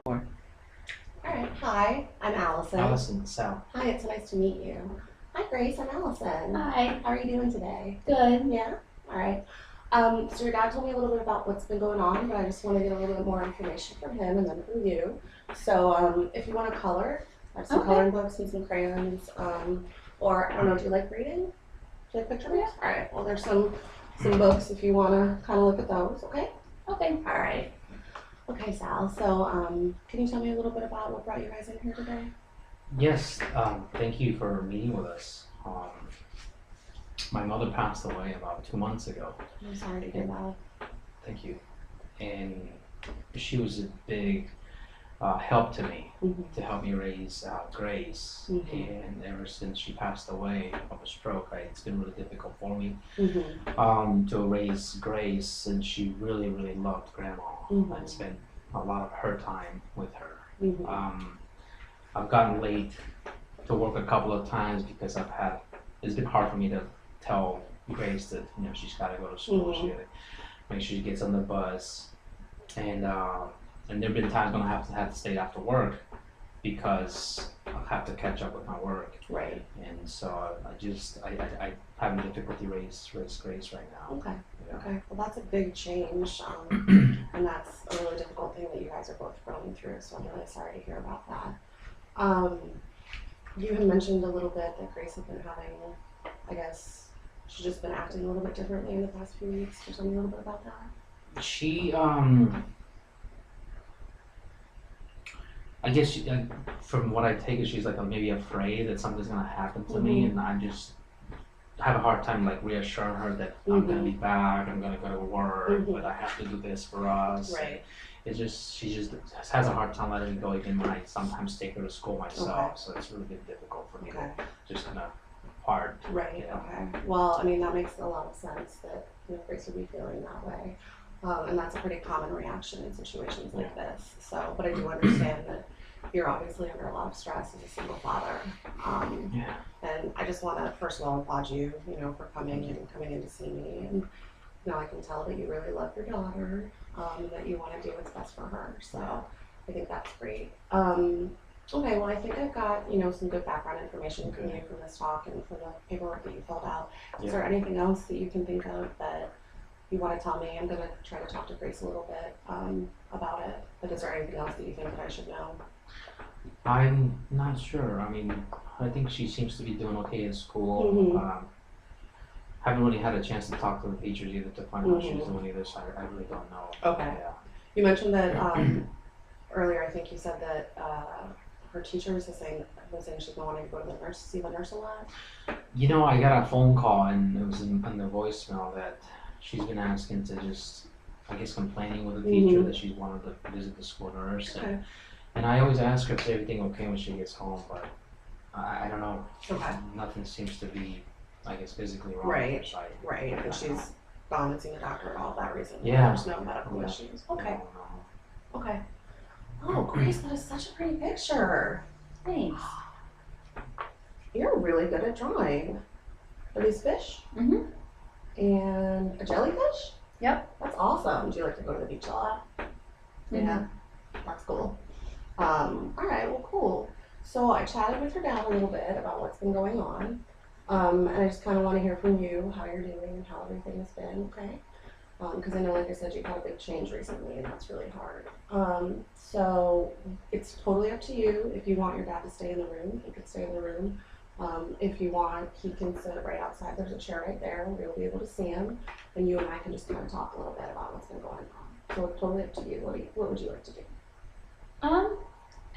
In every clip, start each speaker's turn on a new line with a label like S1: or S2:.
S1: Or
S2: Alright, hi, I'm Allison.
S1: Allison, Sal.
S2: Hi, it's nice to meet you. Hi, Grace, I'm Allison.
S3: Hi.
S2: How are you doing today?
S3: Good.
S2: Yeah? Alright. So your dad told me a little bit about what's been going on, but I just want to get a little bit more information from him and then from you. So if you want to color, I have some
S3: Okay.
S2: coloring books and some crayons. Or I don't know, do you like reading? Do you like pictures?
S3: Yeah.
S2: Alright, well there's some books if you want to kind of look at those, okay?
S3: Okay.
S2: Alright. Okay, Sal, so can you tell me a little bit about what brought you guys in here today?
S1: Yes, thank you for meeting with us. My mother passed away about 2 months ago.
S2: I'm sorry to hear that.
S1: Thank you. And she was a big help to me to help me raise Grace. And ever since she passed away of a stroke, it's been really difficult for me to raise Grace, since she really, really loved Grandma and spent a lot of her time with her. I've gotten late to work a couple of times because it's been hard for me to tell Grace that she's got to go to school. She got to make sure she gets on the bus, and there've been times when I have to stay after work because I have to catch up with my work.
S2: Right.
S1: And so I having difficulty raise Grace right now.
S2: Okay.
S1: Yeah.
S2: Okay. Well, that's a big change, and that's a really difficult thing that you guys are both going through. So I'm really sorry to hear about that. You had mentioned a little bit that Grace had been having, I guess, she's just been acting a little bit differently in the past few weeks. Can you tell me a little bit about that?
S1: She I guess from what I take it, she's like maybe afraid that something's gonna happen to me, and I just have a hard time like reassuring her that I'm gonna be back, I'm gonna go to work, but I have to do this for us.
S2: Right.
S1: It's just she just has a hard time letting me go, even when I sometimes take her to school myself. So it's really been difficult for me to just kind of hard.
S2: Right.
S1: Yeah.
S2: Okay. Well, I mean that makes a lot of sense that Grace would be feeling that way, and that's a pretty common reaction in situations like this. So, but I do understand that you're obviously under a lot of stress as a single father.
S1: Yeah.
S2: And I just want to first of all applaud you, for coming in to see me. And I can tell that you really love your daughter, that you want to do what's best for her. So I think that's great. Okay, well I think I've got some good background information from you from this talk and from the paperwork that you filled out. Is there anything else that you can think of that you want to tell me? I'm going to try to talk to Grace a little bit about it. But is there anything else that you think that I should know?
S1: I'm not sure. I mean, I think she seems to be doing okay in school. Haven't really had a chance to talk to the teachers either to find out what she's doing either, so I really don't know.
S2: Okay.
S1: Yeah.
S2: You mentioned that earlier. I think you said that her teacher was saying she's been wanting to go to the nurse, see the nurse a lot.
S1: I got a phone call, and it was in the voicemail that she's been asking to just, I guess, complaining with the teacher that she's wanted to visit the school nurse.
S2: Okay.
S1: And I always ask her if everything okay when she gets home, but I don't know.
S2: Okay.
S1: Nothing seems to be, I guess, physically wrong.
S2: Right.
S1: So
S2: Right. And she's gone and seen the doctor and all that reason.
S1: Yeah.
S2: There's no medical issues. Okay. Okay. Oh, Grace, that is such a pretty picture.
S3: Thanks.
S2: You're really good at drawing. Are these fish?
S3: Mhm.
S2: And a jellyfish?
S3: Yep.
S2: That's awesome. Do you like to go to the beach a lot? Yeah. That's cool. All right, well, cool. So I chatted with her dad a little bit about what's been going on. And I just kind of want to hear from you how you're doing and how everything has been, okay? Because I know, like I said, you've had a big change recently, and that's really hard. So it's totally up to you. If you want your dad to stay in the room, he can stay in the room. If you want, he can sit right outside. There's a chair right there. We'll be able to see him, and you and I can just kind of talk a little bit about what's been going on. So it's totally up to you. What would you like to do?
S3: I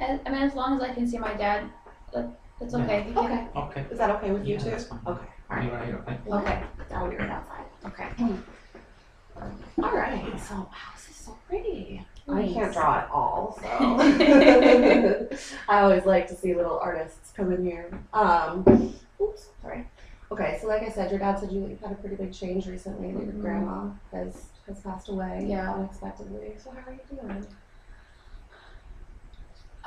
S3: mean, as long as I can see my dad, that's okay.
S1: Yeah.
S2: Okay.
S1: Okay.
S2: Is that okay with you
S1: Yeah,
S2: too?
S1: that's fine.
S2: Okay. All
S1: I'll be
S2: right.
S1: right here, okay?
S2: Okay. Dad will be right outside.
S3: Okay.
S2: All right. So, wow, this is so pretty. I
S3: Thanks.
S2: can't draw at all, so I always like to see little artists come in here. Oops, sorry. Okay, so like I said, your dad said you've had a pretty big change recently. That your grandma has passed away unexpectedly. So how are you doing?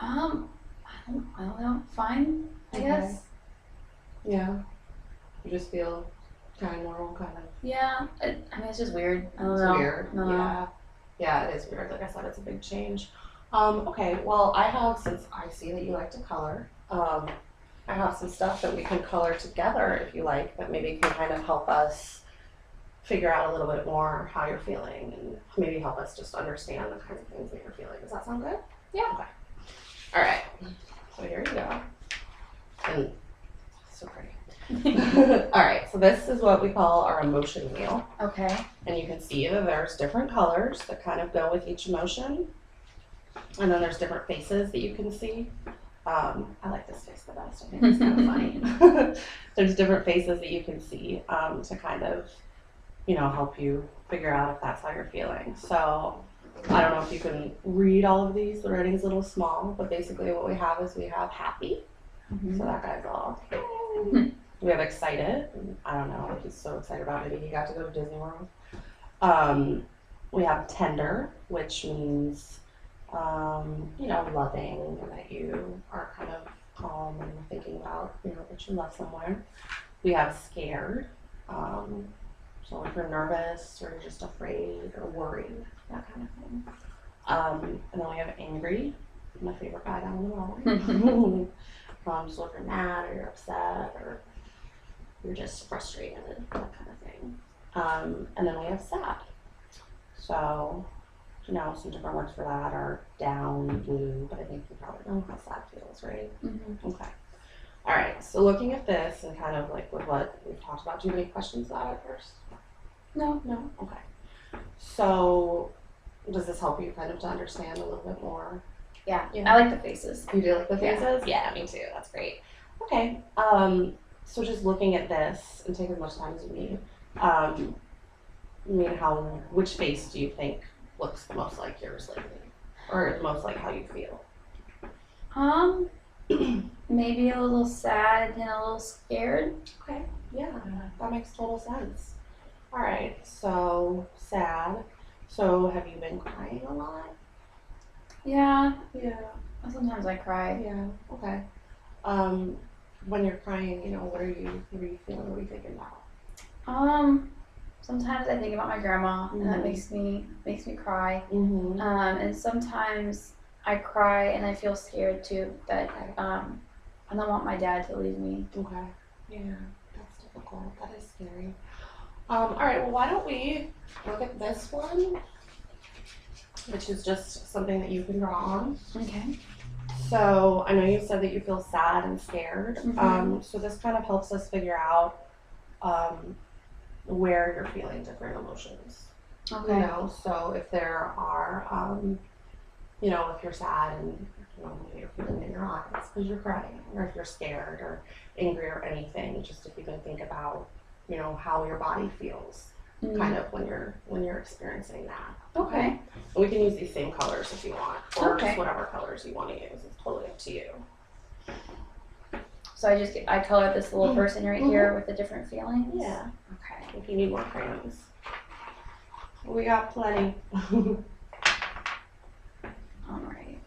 S3: I don't know. Fine, I guess.
S2: Yeah. You just feel kind of normal, kind of.
S3: Yeah. I mean, it's just weird. I don't
S2: It's
S3: know.
S2: weird.
S3: No.
S2: Yeah. Yeah, it is weird. Like I said, it's a big change. Okay, well, I have, since I see that you like to color, I have some stuff that we can color together if you like, that maybe can kind of help us figure out a little bit more how you're feeling and maybe help us just understand the kind of things that you're feeling. Does that sound good?
S3: Yeah.
S2: Okay. All right. So here you go. And so pretty. All right, so this is what we call our emotion wheel.
S3: Okay.
S2: And you can see that there's different colors that kind of go with each emotion. And then there's different faces that you can see. I like this face the best. I think it's kind of funny. There's different faces that you can see to kind of, help you figure out if that's how you're feeling. So I don't know if you can read all of these. The writing's a little small, but basically what we have is we have happy.
S3: Mm-hmm.
S2: So that guy's all. We have excited. I don't know. He's so excited about maybe he got to go to Disney World. We have tender, which means loving, and that you are kind of calm and thinking about, that you love someone. We have scared, so if you're nervous or you're just afraid or worried, that kind of thing. And then we have angry, my favorite guy down in the bottom. So if you're mad or you're upset or you're just frustrated, that kind of thing. And then we have sad. So some different words for that are down, blue, but I think you probably know how sad feels, right?
S3: Mm-hmm.
S2: Okay. All right, so looking at this and kind of like with what we've talked about, do you have any questions about it first?
S3: No.
S2: No? Okay. So does this help you kind of to understand a little bit more?
S3: Yeah. I like the faces.
S2: You do like the
S3: Yeah.
S2: faces? Yeah, me too. That's great. Okay. So just looking at this, and take as much time as you need, which face do you think looks the most like yours lately? Or the most like how you feel?
S3: Maybe a little sad and a little scared.
S2: Okay, yeah, that makes total sense. All right, so sad. So have you been crying a lot?
S3: Yeah.
S2: Yeah.
S3: Sometimes I cry.
S2: Yeah, okay. When you're crying, what are you feeling? What are you thinking about?
S3: Sometimes I think about my grandma, and that
S2: Mhm.
S3: makes me cry.
S2: Mm-hmm.
S3: And sometimes I cry and I feel scared too that I don't want my dad to leave me.
S2: Okay. Yeah, that's difficult. That is scary. All right, well, why don't we look at this one, which is just something that you can draw on.
S3: Okay.
S2: So I know you said that you feel sad and scared.
S3: Mhm.
S2: So this kind of helps us figure out where you're feeling different emotions.
S3: Okay.
S2: So if there are, if you're sad and maybe you're feeling in your eyes because you're crying, or if you're scared or angry or anything, just if you can think about, how your body feels, kind of when you're experiencing that.
S3: Okay.
S2: And we can use these same colors if you want, or
S3: Okay.
S2: just whatever colors you want to use. It's totally up to you.
S3: So I color this little person right here with the different feelings.
S2: Yeah.
S3: Okay.
S2: If you need more crayons, we got plenty.
S3: All right.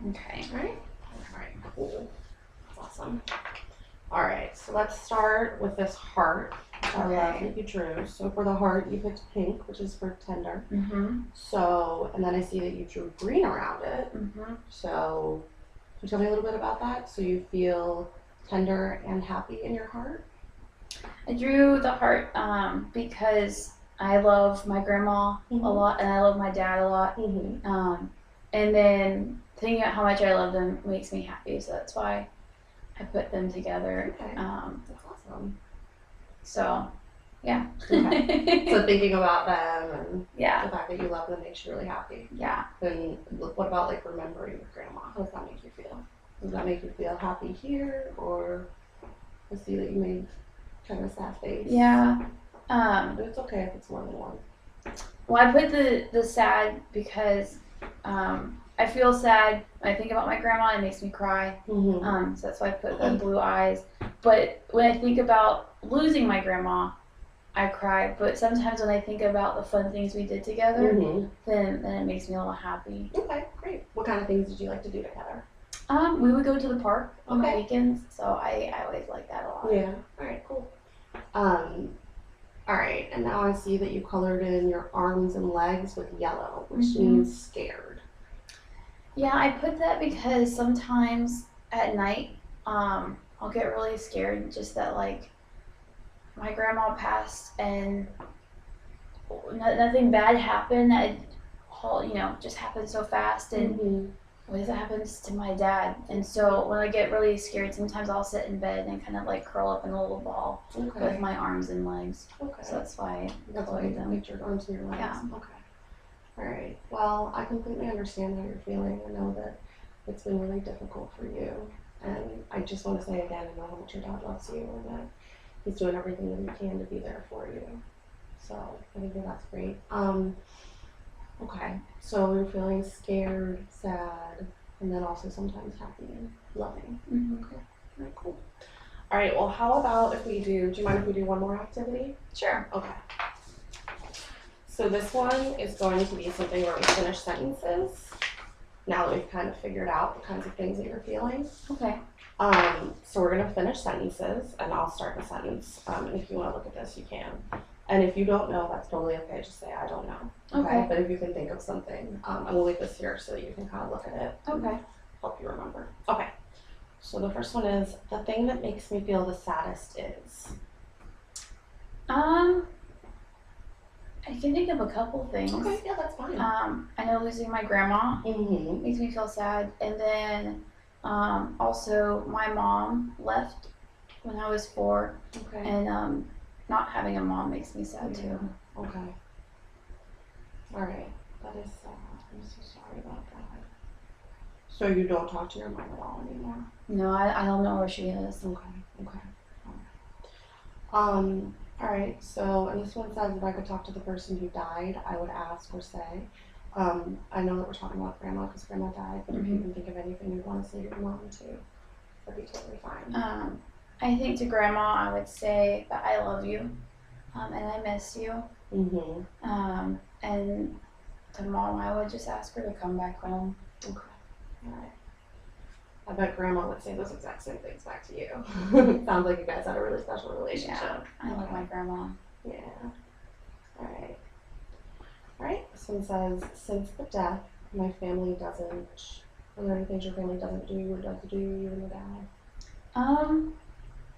S3: Okay.
S2: All right, cool. That's awesome. All right, so let's start with this heart, which I love that you drew. So for the heart, you picked pink, which is for tender.
S3: Mm-hmm.
S2: So, and then I see that you drew green around it.
S3: Mm-hmm.
S2: So, can you tell me a little bit about that? So you feel tender and happy in your heart?
S3: I drew the heart because I love my grandma a lot and I love my dad a lot.
S2: Mm-hmm.
S3: And then thinking about how much I love them makes me happy, so that's why I put them together.
S2: Okay. That's awesome.
S3: So, Yeah.
S2: Okay. So thinking about them and
S3: Yeah.
S2: the fact that you love them makes you really happy.
S3: Yeah.
S2: Then what about like remembering your grandma? How does that make you feel? Does that make you feel happy here, or I see that you made kind of a sad face?
S3: Yeah.
S2: But it's okay if it's more than one.
S3: Well, I put the sad because I feel sad when I think about my grandma. It makes me cry.
S2: Mm-hmm.
S3: So that's why I put the blue eyes. But when I think about losing my grandma, I cry. But sometimes when I think about the fun things we did together,
S2: Mm-hmm.
S3: then it makes me a little happy.
S2: Okay, great. What kind of things did you like to do together?
S3: We would go to the park on the
S2: Okay.
S3: weekends, so I always like that a lot.
S2: Yeah. All right, cool. All right, and now I see that you colored in your arms and legs with yellow, which means scared.
S3: Yeah, I put that because sometimes at night, I'll get really scared. Just that, like, my grandma passed and nothing bad happened. Just happened so fast. And what if that happens to my dad? And so when I get really scared, sometimes I'll sit in bed and kind of like curl up in a little ball with my arms and legs.
S2: Okay.
S3: So that's why I
S2: That's why you pictured arms and your legs.
S3: Yeah.
S2: Okay. All right. Well, I completely understand how you're feeling. I know that it's been really difficult for you. And I just want to say again, I know how much your dad loves you and that he's doing everything that he can to be there for you. So I think that's great. Okay. So you're feeling scared, sad, and then also sometimes happy and loving.
S3: Mm-hmm.
S2: Okay. All right, cool. All right, well, how about if we do you mind if we do one more activity?
S3: Sure.
S2: Okay. So this one is going to be something where we finish sentences. Now that we've kind of figured out the kinds of things that you're feeling.
S3: Okay.
S2: So we're gonna finish sentences, and I'll start the sentence. And if you want to look at this, you can. And if you don't know, that's totally okay. Just say I don't know.
S3: Okay.
S2: But if you can think of something, and we'll leave this here so that you can kind of look at it.
S3: Okay.
S2: Help you remember. Okay. So the first one is, the thing that makes me feel the saddest is.
S3: I can think of a couple things.
S2: Okay, yeah, that's fine.
S3: I know losing my grandma
S2: Mm-hmm.
S3: makes me feel sad, and then also my mom left when I was 4,
S2: Okay.
S3: and not having a mom makes me sad too.
S2: Okay. All right. That is sad. I'm so sorry about that. So you don't talk to your mom at all anymore?
S3: No, I don't know where she is.
S2: Okay. All right, so, and this one says if I could talk to the person who died, I would ask or say, I know that we're talking about grandma because grandma died, but if you can think of anything you'd want to say to your mom too, that'd be totally fine.
S3: I think to grandma I would say that I love you, and I miss you.
S2: Mm-hmm.
S3: And to mom I would just ask her to come back home.
S2: Okay. All right. I bet grandma would say those exact same things back to you. Sounds like you guys had a really special relationship.
S3: Yeah, I love my grandma.
S2: Yeah. All right. This one says, since the death, my family doesn't. Are there any things your family doesn't do or does do, you and your dad?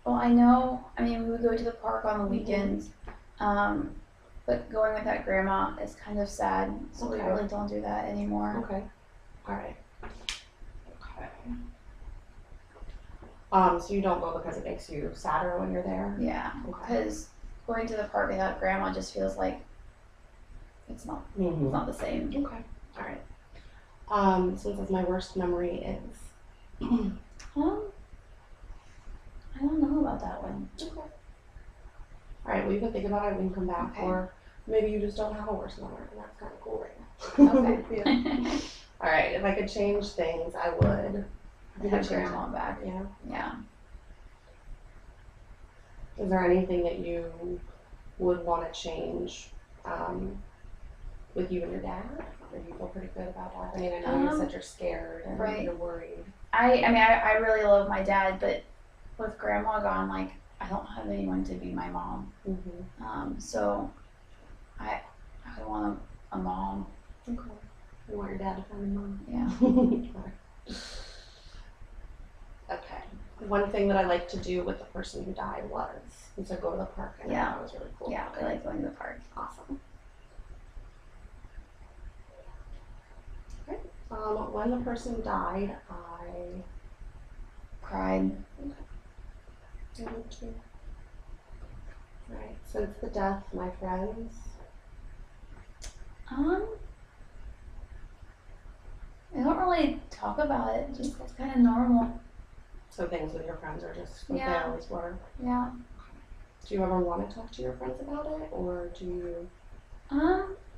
S3: Well, I know. I mean, we would go to the park on the weekends. But going with that grandma is kind of sad, so we really don't do that anymore.
S2: Okay. All right. Okay. So you don't go because it makes you sadder when you're there?
S3: Yeah, because going to the park without grandma just feels like it's not the same.
S2: Okay. All right. So it says my worst memory is.
S3: I don't know about that one.
S2: Okay. All right. Well, you can think about it when you come back, or maybe you just don't have a worst memory, and that's kind of cool right now.
S3: Okay.
S2: Yeah. All right. If I could change things, I would.
S3: Have grandma back.
S2: Yeah.
S3: Yeah.
S2: Is there anything that you would want to change with you and your dad? Or do you feel pretty good about that? I mean, I know you said you're scared and you're worried.
S3: I really love my dad, but with grandma gone, like, I don't have anyone to be my mom. So I want a mom.
S2: Okay. You want your dad to find a mom?
S3: Yeah.
S2: Okay. One thing that I like to do with the person who died was go to the park. And that was really cool.
S3: Yeah, I like going to the park.
S2: Awesome. Okay. When the person died, I
S3: cried.
S2: Okay. I did too. Right. Since the death, my friends.
S3: I don't really talk about it. Just it's kind of normal.
S2: So things with your friends are just what they
S3: Yeah.
S2: always were.
S3: Yeah.
S2: Do you ever want to talk to your friends about it, or do you?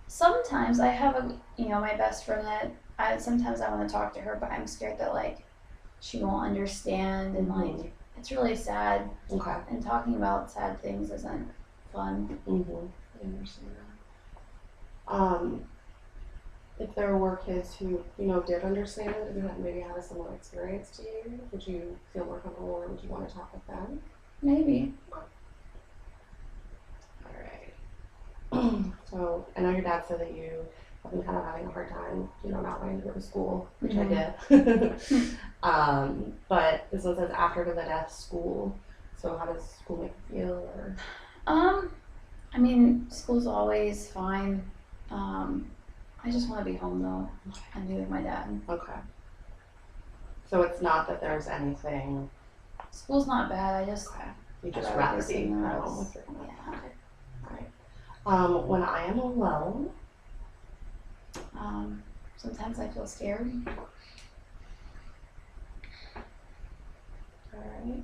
S3: Sometimes I have my best friend that sometimes I want to talk to her, but I'm scared that like she won't understand and like it's really sad.
S2: Okay.
S3: And talking about sad things isn't fun.
S2: I understand that. If there were kids who, did understand and had maybe had a similar experience to you, would you feel more comfortable or would you want to talk with them?
S3: Maybe.
S2: Alright. So, I know your dad said that you have been kind of having a hard time, not wanting to go to school, which I get. But this one says after the death, school. So how does school make you feel? Or?
S3: I mean, school's always fine. I just want to be home though and be with my dad.
S2: Okay. So it's not that there's anything.
S3: School's not bad.
S2: You just rather be at home with your dad.
S3: Yeah.
S2: Alright. When I am alone.
S3: Sometimes I feel scared.
S2: Alright.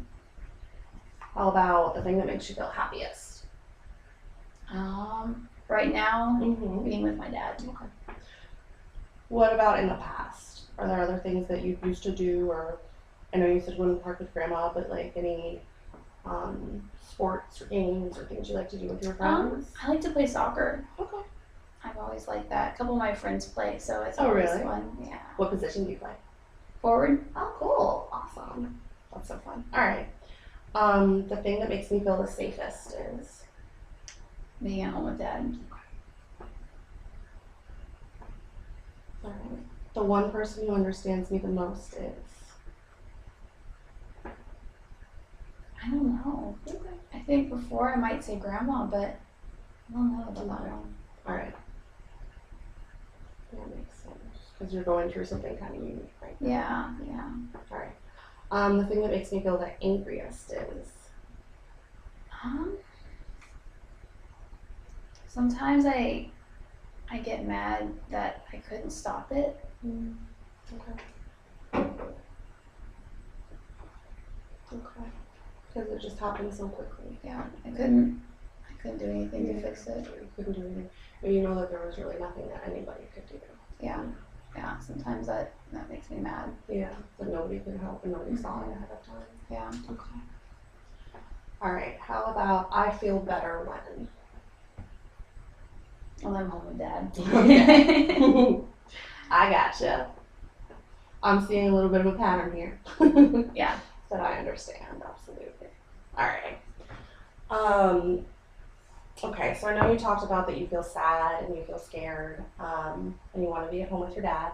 S2: How about the thing that makes you feel happiest?
S3: Right now, being with my dad.
S2: Okay. What about in the past? Are there other things that you used to do, or I know you said going to the park with grandma, but like any sports or games or things you like to do with your friends?
S3: I like to play soccer.
S2: Okay.
S3: I've always liked that. A couple of my friends play, so it's always
S2: really?
S3: fun. Yeah.
S2: What position do you play?
S3: Forward.
S2: Oh, cool. Awesome. That's so fun. All right. The thing that makes me feel the safest is
S3: Being at home with dad.
S2: all right. The one person who understands me the most is.
S3: I don't know.
S2: Okay.
S3: I think before I might say grandma, but I don't know about that one.
S2: All right. That makes sense because you're going through something kind of unique right now.
S3: Yeah.
S2: All right. The thing that makes me feel the angriest is.
S3: Sometimes I get mad that I couldn't stop it.
S2: Okay. Okay. Because it just happened so quickly.
S3: Yeah, I couldn't do anything to fix it.
S2: You couldn't do anything. But you know that there was really nothing that anybody could do.
S3: Yeah. Sometimes that makes me mad.
S2: Yeah. But nobody could help and nobody saw it ahead of time.
S3: Yeah.
S2: Okay. All right. How about I feel better when?
S3: When I'm home with dad.
S2: Okay. I gotcha. I'm seeing a little bit of a pattern here.
S3: Yeah.
S2: That I understand, absolutely. All right. Okay, so I know you talked about that you feel sad and you feel scared, and you want to be at home with your dad.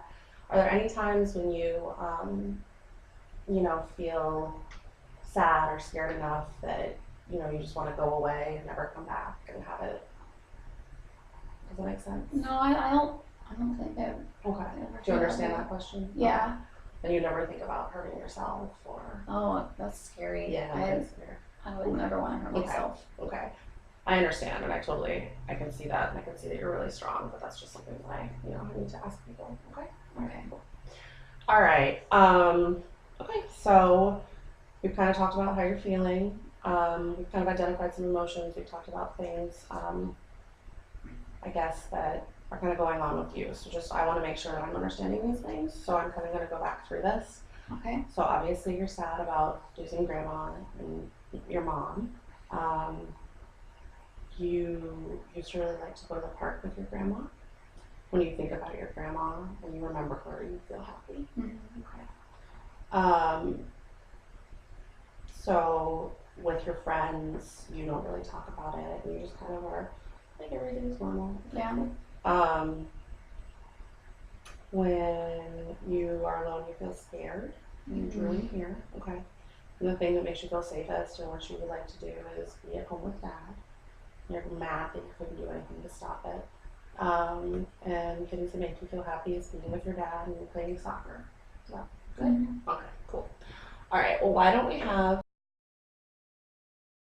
S2: Are there any times when you, feel sad or scared enough that, you just want to go away and never come back and have it? Does that make sense?
S3: No, I don't think that.
S2: Okay. Do you understand that question?
S3: Yeah.
S2: And you never think about hurting yourself or?
S3: Oh, that's scary.
S2: Yeah, that's fair.
S3: I would never want to hurt myself.
S2: Okay. I understand, and I can see that, and I can see that you're really strong, but that's just something that I need to ask people. Okay?
S3: Okay.
S2: Cool. All right. Okay, so we've kind of talked about how you're feeling. We've kind of identified some emotions. We've talked about things, I guess, that are kind of going on with you. So I want to make sure that I'm understanding these things. So I'm kind of going to go back through this.
S3: Okay.
S2: So obviously you're sad about losing grandma and your mom. You used to really like to go to the park with your grandma. When you think about your grandma and you remember her, you feel happy. Okay. So with your friends, you don't really talk about it. You just kind of are like everything's normal.
S3: Yeah.
S2: When you are alone, you feel scared. Usually here. Okay. And the thing that makes you feel safest and what you would like to do is be at home with dad. You're mad that you couldn't do anything to stop it. And things that make you feel happy is being with your dad and playing soccer. So, good? Okay, cool. All right, well, why don't we have